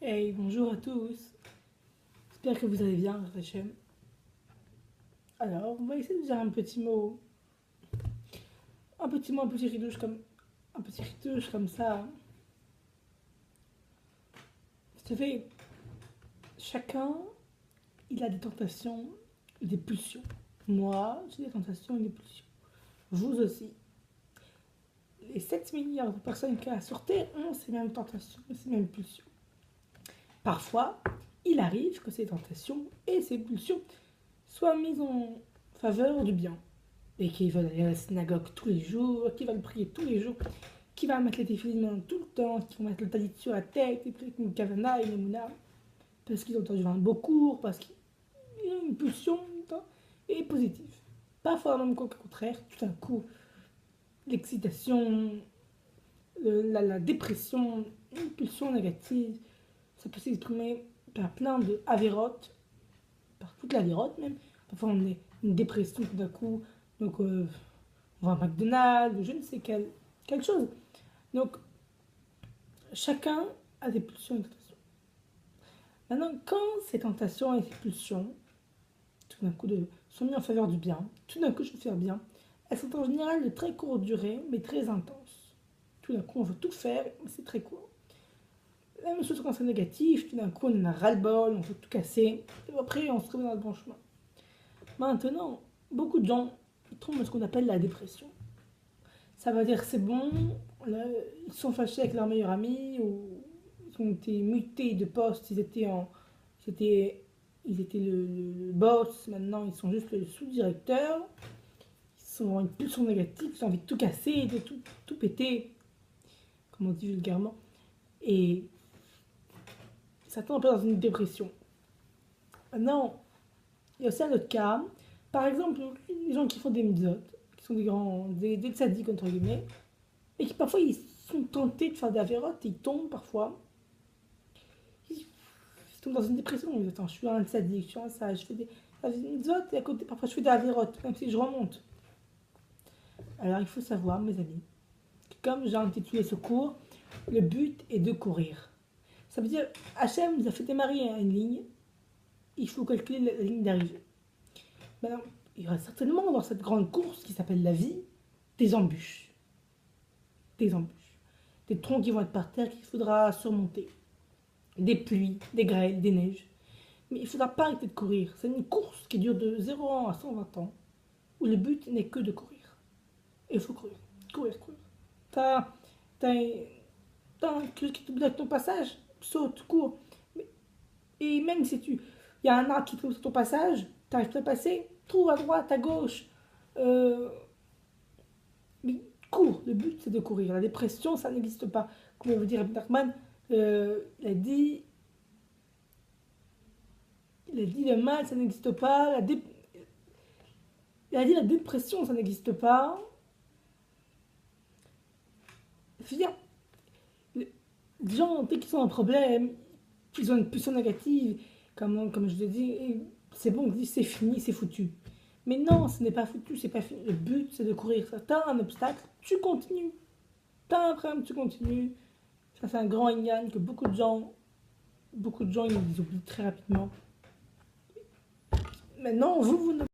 Hey, bonjour à tous. J'espère que vous allez bien, Rachem. Alors, on va essayer de dire un petit ridouche comme ça. Vous savez, chacun, il a des tentations et des pulsions. Moi, j'ai des tentations et des pulsions. Vous aussi. Les 7 milliards de personnes qu'il y a sur Terre ont ces mêmes tentations et ces mêmes pulsions. Parfois, il arrive que ces tentations et ces pulsions soient mises en faveur du bien. Et qui veulent aller à la synagogue tous les jours, qui veulent prier tous les jours, qui va mettre les téfilines tout le temps, qui vont mettre le talit sur la tête, et puis une kavana et une mouna, parce qu'ils ont entendu un beau cours, parce qu'ils ont une pulsion et positive. Parfois même qu'au contraire, tout d'un coup, l'excitation, la dépression, une pulsion négative, ça peut s'exprimer par plein de avérotes, par toute l'avérote même. Parfois on est une dépression tout d'un coup, donc on va à McDonald's, ou je ne sais quelque chose. Donc chacun a des pulsions et des tentations. Maintenant, quand ces tentations et ces pulsions, tout d'un coup, sont mises en faveur du bien, tout d'un coup je veux faire bien, elles sont en général de très courte durée, mais très intenses. Tout d'un coup on veut tout faire, mais c'est très court. La même chose quand c'est négatif, tout d'un coup on a ras-le-bol, on veut tout casser, et après on se trouve dans le bon chemin. Maintenant, beaucoup de gens tombent dans ce qu'on appelle la dépression. Ça veut dire c'est bon, là, ils sont fâchés avec leur meilleur ami, ou ils ont été mutés de poste, ils étaient le boss, maintenant ils sont juste le sous-directeur, ils sont une pulsion négative, ils ont envie de tout casser, de tout péter, comme on dit vulgairement, et ça tombe un peu dans une dépression. Maintenant, il y a aussi un autre cas, par exemple, les gens qui font des mitzvot, qui sont des tzaddik entre guillemets, et qui parfois ils sont tentés de faire des avérotes, ils tombent parfois, ils tombent dans une dépression, ils disent attends, je suis un tzaddik, je suis un sage, je fais des mitzvot, et à côté, parfois je fais des avérotes, même si je remonte. Alors il faut savoir, mes amis, que comme j'ai intitulé ce cours, le but est de courir. Ça veut dire, Hachem nous a fait démarrer une ligne, il faut calculer la ligne d'arrivée. Maintenant, il y aura certainement dans cette grande course qui s'appelle la vie, des embûches. Des embûches. Des troncs qui vont être par terre qu'il faudra surmonter. Des pluies, des grêles, des neiges. Mais il ne faudra pas arrêter de courir. C'est une course qui dure de 0 ans à 120 ans, où le but n'est que de courir. Et il faut courir. Courir, courir. T'as un truc qui t'oublie ton passage, saute, cours. Et même si il y a un arbre qui tombe sur ton passage, t'arrives pas à passer, trouve à droite, à gauche. Mais cours, le but c'est de courir. La dépression, ça n'existe pas. Comme veut dire Bergman, il a dit le mal, ça n'existe pas. Il a dit la dépression, ça n'existe pas. Je veux dire, les gens, dès qu'ils ont un problème, ils ont une pulsion négative, comme je l'ai dit, c'est bon, c'est fini, c'est foutu. Mais non, ce n'est pas foutu, c'est pas fini. Le but, c'est de courir. T'as un obstacle, tu continues. T'as un problème, tu continues. Ça, c'est un grand ignan que beaucoup de gens, ils oublient très rapidement. Maintenant, vous ne